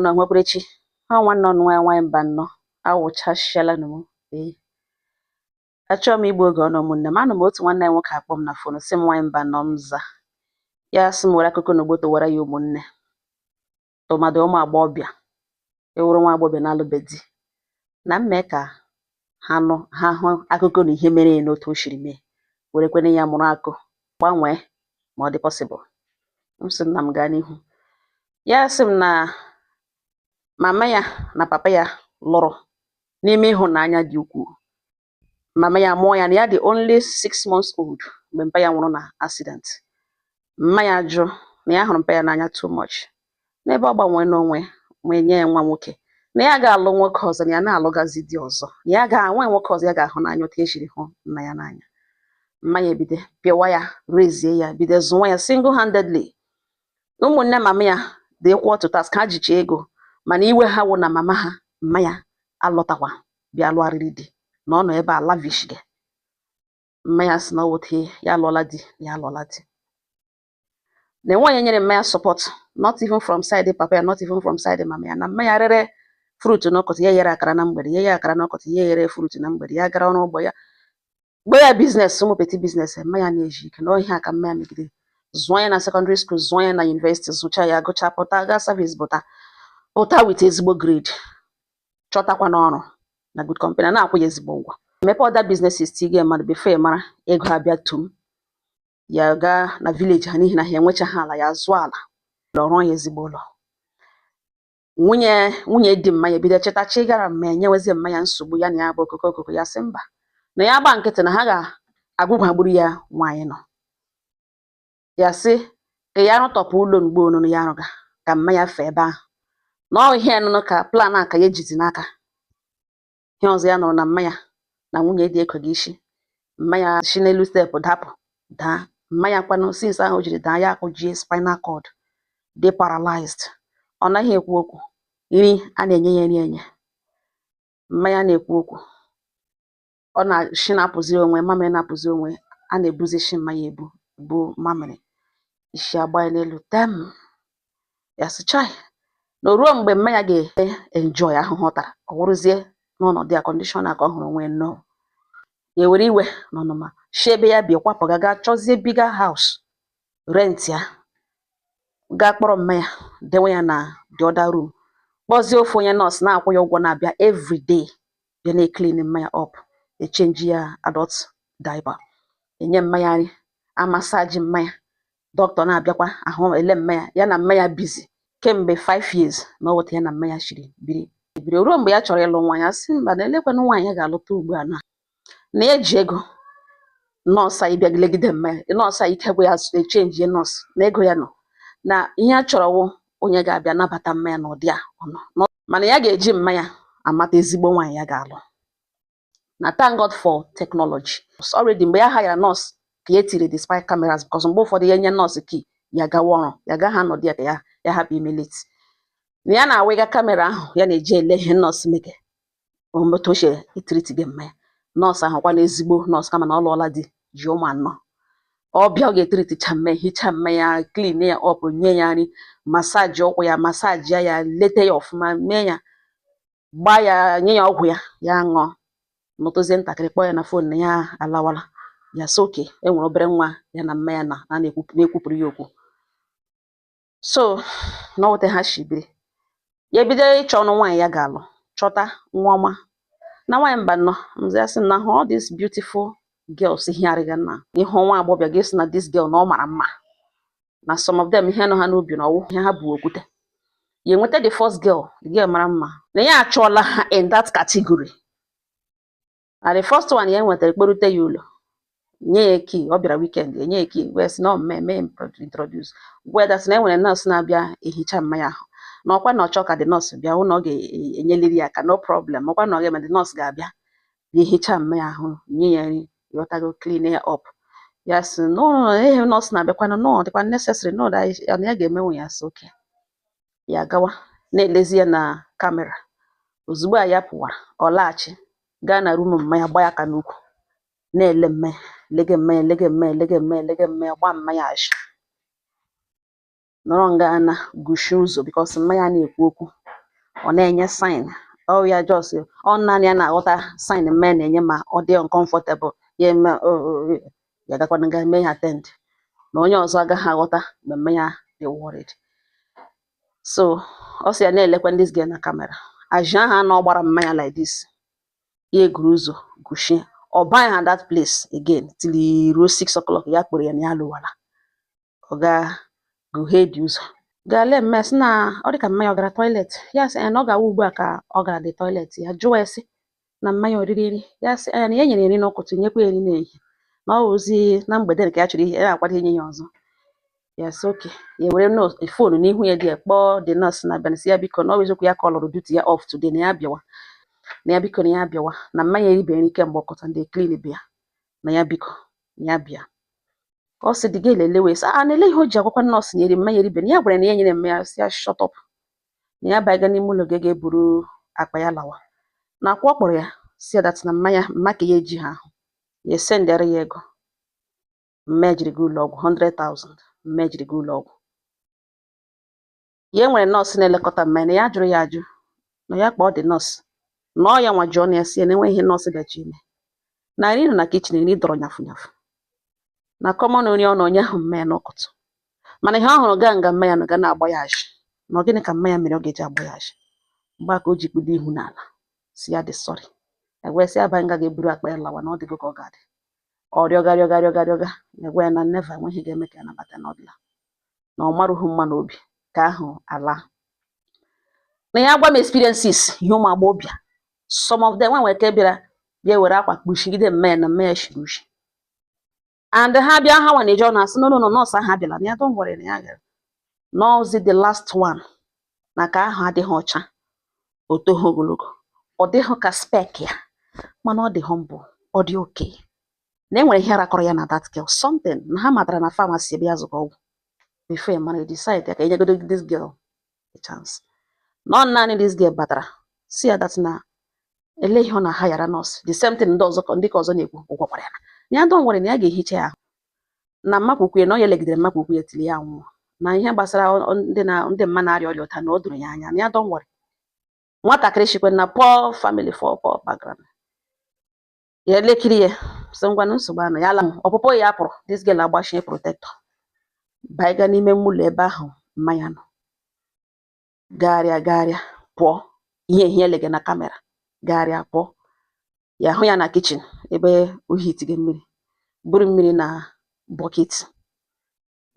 na nwekwerechi ha nwanne ọnụ nwaanyị mba nnọ awụchasịala nụ m achọọ m igbu oge ọnụ ụmụnne m anụ m otu nwanne nwoke akpọ m na fon sị m nwaanyị mba nnọ m za ya sị m were akụkọ n'ugbo towara ya ụmụnne tụmadụ ụmụ agbọghọbịa ewuru nwa agbọghọbịa na-alụbe di na mmee ka ha hụ akụkọ na ihe mere n'otu o siri mee werekwene ya mụrụ akụ gbanwee ma ọ dị pọsịbụl m sị nna m gaa n'ihu ya sị m na mama ya na papa ya lụrụ n'ime ịhụnanya dị ukwuu mama ya mụọ ya na ya dị only 6 months old mgbe mpa ya nwụrụ na accident mma ya jụ na ya hụrụ mpa ya n'anya too much n'ebe ọ gbanwee n'onwe wee nye ya nwa nwoke na ya ga-alụ nwoke ọzọ na ya na-alụgazi di ọzọ na ya ga-enwe nwoke ọzọ ya ga-ahụ n'anya otu esiri hụ nna ya n'anya mma ya ebido pịawa ya rezie ya bido zụwa ya single handedly ụmụnne mama ya dị kwụ otu task ha jicha ego mana iwe ha wụ na mama ha mma ya alọtakwa bịa lụgharịrị di na ọ nọ ebe a lavish gị mma ya sị na ọ wote ya alụọla di ya alụọla di na enweghị nyere mma ya support not even from side papa ya not even from side mama ya na mma ya rere fruit n'ọkọtị ya yere akara na mgbede ya akara n'ọkọtị ya yere fruit na mgbede ya gara ọrụ ugbo ya gbe ya biznes ụmụ peti biznes mma ya na-eji ike na ohi aka mma ya megide zụọ ya na secondary school zụọ ya na university zụcha ya gụcha pụta gaa service pụta with ezigbo grade chọtakwa n'ọrụ na good company na-akwụ ya ezigbo ụgwọ mepe other businesses tige mmadụ before mara ego abịa tum ya gaa na village ha n'ihi na ha enwechaghị ala ya zụọ ala rụọ ya ezigbo ụlọ nwunye di mma ya bido chetachi gara mma ya nyewezi mma ya nsogbu ya na ya bụ okoko ya sị mba na ya gba nkịtị na ha ga-agwụgwagburu ya nwaanyị nọ ya sị ka ya rụtọpụ ụlọ mgbe onunu ya rụga ka mma ya fee ebe ahụ na ọ ihe nụnụ ka plan a ka ya ejizi n'aka ihe ọzọ ya nụrụ na mma ya na nwunye dị ekweghị isi mma ya si n'elu steepụ dapụ daa mma ya kwanụ since ahụ o jiri daa ya akụjie spinal cord dị paralyzed ọ naghị ekwu okwu nri a na-enye ya nri enye mma ya na-ekwu okwu ọ na-shi na-apụziri onwe mamịrị na-apụzi onwe a na-ebuzi shi mma ya bụ mamịrị isi agba ya n'elu tem ya sị chai na ruo mgbe mma ya ga-enjoy ahụhụ ọ tara ọ wụrụzie n'ọnọdụ ya kọndishọn a ka ọ hụrụ onwe nnọọ ya were iwe n'ọnụma shi ebe ya bi kwapụga gaa chọzie biga haus rent ya gaa kpọrọ mma ya dewe ya na the other room kpọzie ofu onye nọọsụ na-akwụ ya ụgwọ na-abịa every day bịa na-eklin mma ya up echenji ya adult diaper enye mma ya nri amasaji mma ya dọkịta na-abịakwa ahụ ele mma ya na mma ya bizi kemgbe 5 years na ọ weta ya na mma ya shiri biri ruo mgbe ya chọrọ ịlụ nwaanyị a sị mba na elekwanụ nwaanyị ya ga-alụta ugbu a na eji ego nọọsụ anyị bịa legide mma ya nọọsụ anyị ike bụ ya echenji nọọsụ na ego ya nọ na ihe a chọrọ wụ onye ga-abịa nabata mma ya n'ụdị a ọnọ mana ya ga-eji mma ya amata ezigbo nwaanyị ya ga-alụ na thank God for technology already mgbe ya hayara nọọsụ ka ya tiri the spy cameras because mgbe ụfọdụ ya nye nọọsụ ki ya gawa ọrụ ya gaghị anọdụ ya ka ya hapụ ime late na ya na-awega kamera ahụ ya na-eji ele ihe nọọsụ mege otu o si itiriti gị mma ya nọọsụ ahụkwa na ezigbo nọọsụ kama na ọ lụọla di ji ụmụ anọ ọbịa ọ ga-etiriticha mma hicha mma ya klin ya ọpụ nye ya nri masaji ụkwụ ya masaji ya lete ya ọfụma mee ya gbaa ya nye ya ọgwụ ya ṅụọ nọtụzie ntakịrị kpọọ ya na fon na ya alawala ya sị oke enwere obere nwa ya na mma ya na-ekwupụrụ ya okwu so na ọ wete ha shibiri ya ebido ịchọ ọnụ nwaanyị ya ga-alụ chọta nwa ọma na nwaanyị mba nnọ mzi asị na all these beautiful girls hịarịga na ihe nwa agbọbịa ga-esi na this girl na ọ mara mma na some of them ihe nọ ha n'obi na ọwụ ihe ha bụ okwute ya enweta the first girl the girl mara mma na ya achọọla ha in that category na the first one ya nwetara kperute ya ụlọ nye ya ki ọ bịara weekend enye ya ki wee sị na mmemme introduce weda sị na enwere nọọsụ na-abịa ehicha mma ya ahụ na ọkwa na ọchọ ka the nọọsụ bịa hụ na ọ ga-enyeliri ya aka no problem ọkwa na ọ ga-eme the nọọsụ ga-abịa bịa ehicha mma ya ahụ nye ya nri yọtago clean ya up ya sị no ihe nọọsụ na-abịakwana no dịkwa necessary no ya ga-emenwe ya sị oke ya gawa na-elezi ya na kamera ozugbo a ya pụwara ọ laghachi gaa na rumu mma ya gba ya aka n'ukwu na-ele mma ya lege mma ya lege mma ya lege mma ya lege mma ya gba mma ya azụ nọrọ nga na gushi ụzọ because mma ya na-ekwu okwu ọ na-enye sign ọ ya just ọ naanị ya na-aghọta sign mmanya na-enye ma ọ dị uncomfortable ya eme ya gakwana ga mee ya attend na onye ọzọ agaghị aghọta mgbe mmanya dị worried. So ọ sị ya na-elekwa this girl na camera. Aja ahụ na ọ gbara mmanya like this ya eguru ụzọ gushie ọ baghị ha that place again till ruo 6 o'clock ya kpọrọ ya na ya lụwara ọ ga gughee dị ụzọ gaa lee mme sị na ọ dị ka mmanya ọ gara toilet ya sị na ọ ga-awụ ugbu a ka ọ gara the toilet ya jụọ ya sị na mmanya oriri nri ya sị na ya nyere nri n'ụtụtụ nyekwa ya nri n'ehihie na ọ ozi na mgbede nke ya chọrọ ihe ya akwado inye ya ọzọ ya sị oke ya were fonu n'ihu ya dị ya kpọọ the nurse na bịa sị ya biko na ọ bụ eziokwu ya ka ọ lụrụ duty ya off today na ya bịawa na ya biko na ya bịawa na mmanya eribeghị nri kemgbe ọkọta ndị clean bịa na ya biko na ya bịa ka ọ sị dị ga elele wee sị na-ele ihe o ji agwakwa nọọsụ nyere mmanya eribeghị ya gwara na ya nyere mmanya sị ya shut up na ya bịaga n'ime ụlọ gị ga-eburu akpa ya lawa na akwa ọ kpọrọ ya si ya dat na mmanya mmaka ya eji ha ahụ ya esendere ya ego mmejiri jiri gị ụlọ ọgwụ 100,000 mmejiri jiri gị ụlọ ọgwụ ya nwere nọọsụ na-elekọta mmanya na ya jụrụ ya ajụ na ya kpọọ dị nọọsụ na ọ ya nwa jụọ na ya si ya na enweghị ihe nọọsụ bịachi ime na nri nọ na kichin nri dọrọ nyafu nyafu na kọmọn nri ọ na onye ahụ mmanya n'ụkụtụ mana ihe ọ hụrụ gaa nga mmanya na ga na-agba ya ajị na ọ gịnị ka mmanya mere ọ ga-eji agba ya ajị mgbe aka o ji kpudo ihu n'ala si ya dị sọrị egwe sị abaghị nga ga-eburu akpa ya lawa na ọ dịgo ka ọ ga-adị ọ rịọga egwe ya na neva enweghị ga-eme ka ya nabata n'ọdịla na ọ marụghị mma n'obi ka ahụ ala na ya gwa m experiences ihe ụmụ agbọghọbịa some of them nwere ike bịa were akwa kpuchigide mmanya na mmanya shiri ushi and ha bịa ha na-eje ọ na-asị no nọọsụ ahụ abịala na ya don't worry na ya gara n'ozi the last one na ka ahụ adịghị ọcha o toghị ogologo ọ dịghị ka spek ya mana ọ dị humble ọ dị okay na enwere ihe rakọrọ ya na that girl something na ha matara na pharmacy ebe ya zụta ọgwụ before a man decide ka enyegodo this girl a chance na ọ naanị this girl batara si ya that na ele ihe ọ na ha yara nọọsụ the same thing ndị ka ọzọ na-ekwu ụgwọkwara ya don't worry na ya ga-ehicha ya ahụ na mmakwukwu na ọ ya legidere mmakwukwu ya tili ya nwụọ na ihe gbasara ndị mma na-arịa ọrịa ụta na o doro ya anya na ya don't worry nwatakịrị chikwe na poor family for poor background ya elekiri ya so ngwa na nsogbu anọ ya ala ọpụpụ ya pụrụ this girl agbachie protector baiga n'ime ụlọ ebe ahụ mmanya nọ gagharịa pụọ ihe elege na kamera gagharịa pụọ ya hụ ya na kichin ebe o hitige mmiri buru mmiri na bọket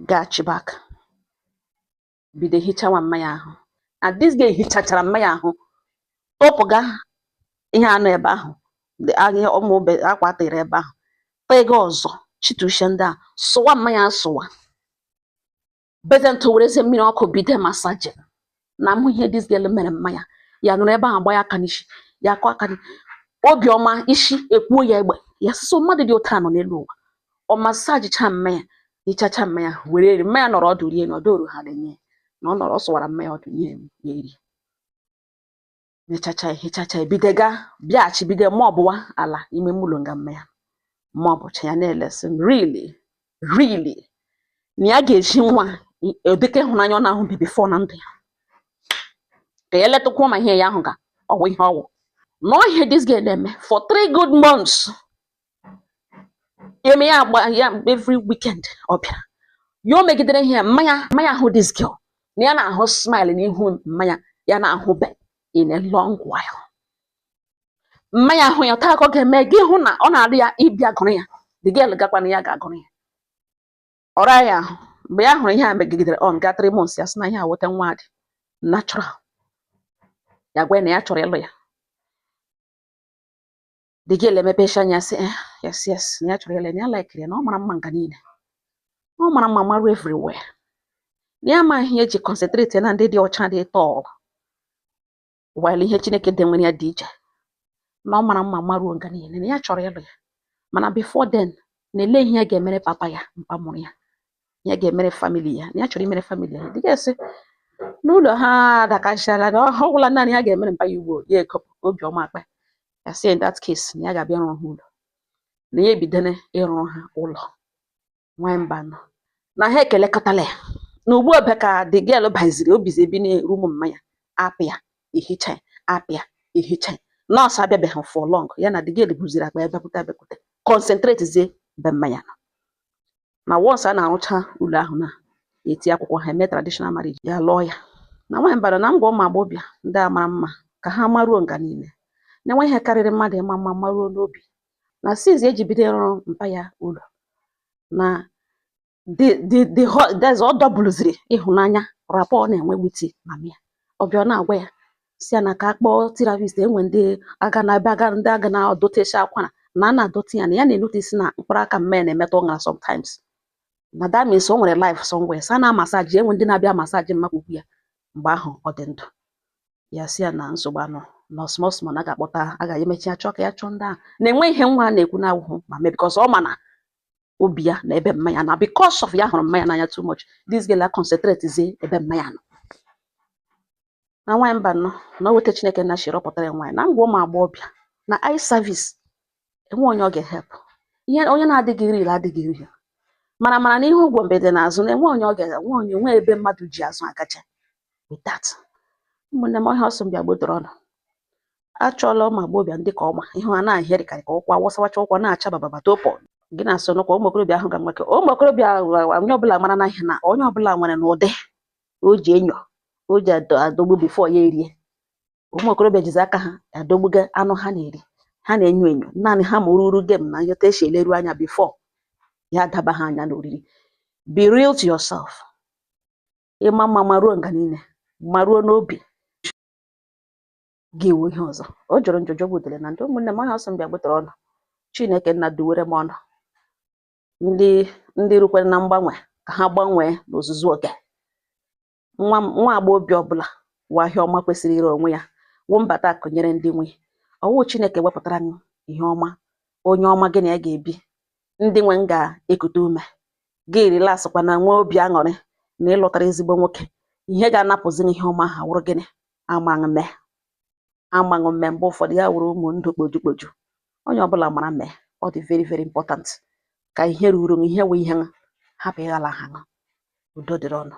gaa chibak bido hichawa mmanya ahụ and this girl hichachara mmanya ahụ tụpụga ihe anọ ebe ahụ akwa atịrị ebe ahụ pega ọzọ chituche ndị a sụwa mmanya asụwa beze ntụ wereze mmiri ọkụ bido masaje na mụ ihe this girl mere mmanya ya nụrụ ebe ahụ gba ya aka n'isi ya akọ aka obiọma isi ekwuo ya egbe ya sịsọ mmadụ dị otu a nọ n'elu ụwa ọ masajicha mmanya hichacha mmanya were eri mmanya nọrọ ọdụ rie na ọdụ ha na-enye na ọ nọrọ sụwara mmanya ọdụ nye ya eri mechacha hichacha ebidega bịaghachi bido ma ọbụwa ala ime ụlọ nga mmanya ma ọbụcha ya na-elesi really na ya ga-eji nwa edeke ịhụnanya ọ na-ahụ before na ndụ ya ka ya letakwa ma ihe ya ahụ ga ọwụ ihe ọwụ na ihe this girl na-eme for 3 good months eme ya agba ya every weekend ọ bịara ya o megidere ihe mmanya ahụ this girl na ya na-ahụ smile n'ihu mmanya ya na-ahụ be in a long while mmanya ahụ ya taa ka ọ ga-eme gị hụ na ọ na-adị ya ịbịa gụrụ ya the girl gakwana ya ga-agụrụ ya ọra ya ahụ mgbe ya hụrụ ihe a megidere on ga 3 months ya sị na ihe aweta nwa dị natural ya gwa na ya chọrọ ịlụ ya the girl emepecha anya sị yes na ya chọrọ ịlụ ya na ya laikiri ya na ọ mara mma nga niile ọ mara mma marụ everywhere na ya ma ihe eji concentrate na ndị dị ọcha dị tọọ while ihe Chineke dị nwere ya dị iche na ọ mara mma maruo nga niile na ya chọrọ ịlụ ya mana before then na-ele ihe ya ga-emere papa ya mpa mụrụ ya ya ga-emere family ya na ya chọrọ imere family ya dị ga-esi n'ụlọ ha dakachara na ọ gwụla naanị ya ga-emere mpa ya ugbo ya ekopụ obiọma akpa ya si in that case na ya ga-abịa rụrụ ha ụlọ na ya ebidone ịrụrụ ha ụlọ nwanyị mba nọ na ha ekelekọtala ya na ugbu a ka the girl baziri obizi ebi na-eru ụmụ mmanya apụ ya ihicha apịa ihicha nọọsụ abịabeghị for long ya na the girl buziri akpa ya bịakwute concentrate zie be mmanya nọ na once a na-arụcha ụlọ ahụ na eti akwụkwọ ha eme traditional marriage ya lụọ ya na nwaanyị bara na m gwa ụmụ agbọghọbịa ndị a mara mma ka ha maruo nga niile na-enwe ihe karịrị mmadụ ịma mma maruo n'obi na since eji bido ịrụ mpa ya ụlọ na ọ dọbụlụziri ịhụnanya rapọ ọ na-enwe witi mama ya ọbịa na-agwa ya si ya na ka akpọọ therapist enwe ndị aga na-adọtesi akwara na a na-adọta ya na ya na-enotisi na mkpụrụ aka mme na-emetụ ọṅara sometimes na that means o nwere life somewhere sa na masaji enwe ndị na-abịa masaji mmakpa ugwu ya mgbe ahụ ọ dị ndụ ya si ya na nsogbu anọ na osmosmon a ga-akpọta a ga-emechi ya chọọ ka ya chọọ ndị ahụ na-enwe ihe nwa na-ekwu na-awụhụ ma mee because ọ ma na obi ya na ebe mmanya na because of ya hụrụ mmanya n'anya too much this girl concentrate zie ebe mmanya nọ na nwaanyị mba nọ na o weta Chineke na shiri rọpụtara ya nwaanyị na ngwa ụmụ agbọghọbịa na eye service enwe onye ọ ga-ehep ihe onye na-adịghị iri adịghị iri mana na ihe ụgwọ mbe dị n'azụ na enwe onye ọ ga-enwe onye nwe ebe mmadụ ji azụ agacha with that ụmụnne m ọhịa ọsọ mbịa gbodoro ọnụ achọọla ụmụ agbọghọbịa ndị ka ọma ihe ha na-ahịrịkarị ka ụkwa wọsawacha ụkwa na-acha bababa topo gị na-asọ n'ụkwa ụmụ okorobịa ahụ ga-amaka ụmụ okorobịa onye ọbụla mara na ihe na onye ọbụla nwere n'ụdị o ji enyo o ji adọgbu bifo ya erie ụmụ okorobịa jizi aka ha adọgbuga anụ ha na-eri ha na-enyo enyo naanị ha ma ururu gem na nyota esi eleru anya bifo ya daba ha anya n'oriri be real to yourself ịma mma maruo nga niile maruo n'obi gị ewu ihe ọzọ o jụrụ njụjụ butere na ndị ụmụnne m ọhịa ọsọ mbịa gbetara ọnụ Chineke nna duwere m ọnụ ndị rukwere na mgbanwe ka ha gbanwee n'ozuzu oke nwa agbọghọbịa ọbụla wa ahịa ọma kwesịrị ire onwe ya wụ mbata akụnyere ndị nwe ọwụ Chineke wepụtara m ihe ọma onye ọma gị na ya ga-ebi ndị nwe m ga-ekute ume gị rilasịkwa na nwe obi aṅụrị na ịlụtara ezigbo nwoke ihe ga-anapụzi ihe ọma ha wụrụ gịnị amaghị mme mgbe ụfọdụ ya wụrụ ụmụ ndụ kpoju onye ọbụla mara mme ọ dị very very important ka ihe ruru ihe wụ ihe hapụ ịghala ha udo dịrị ọnụ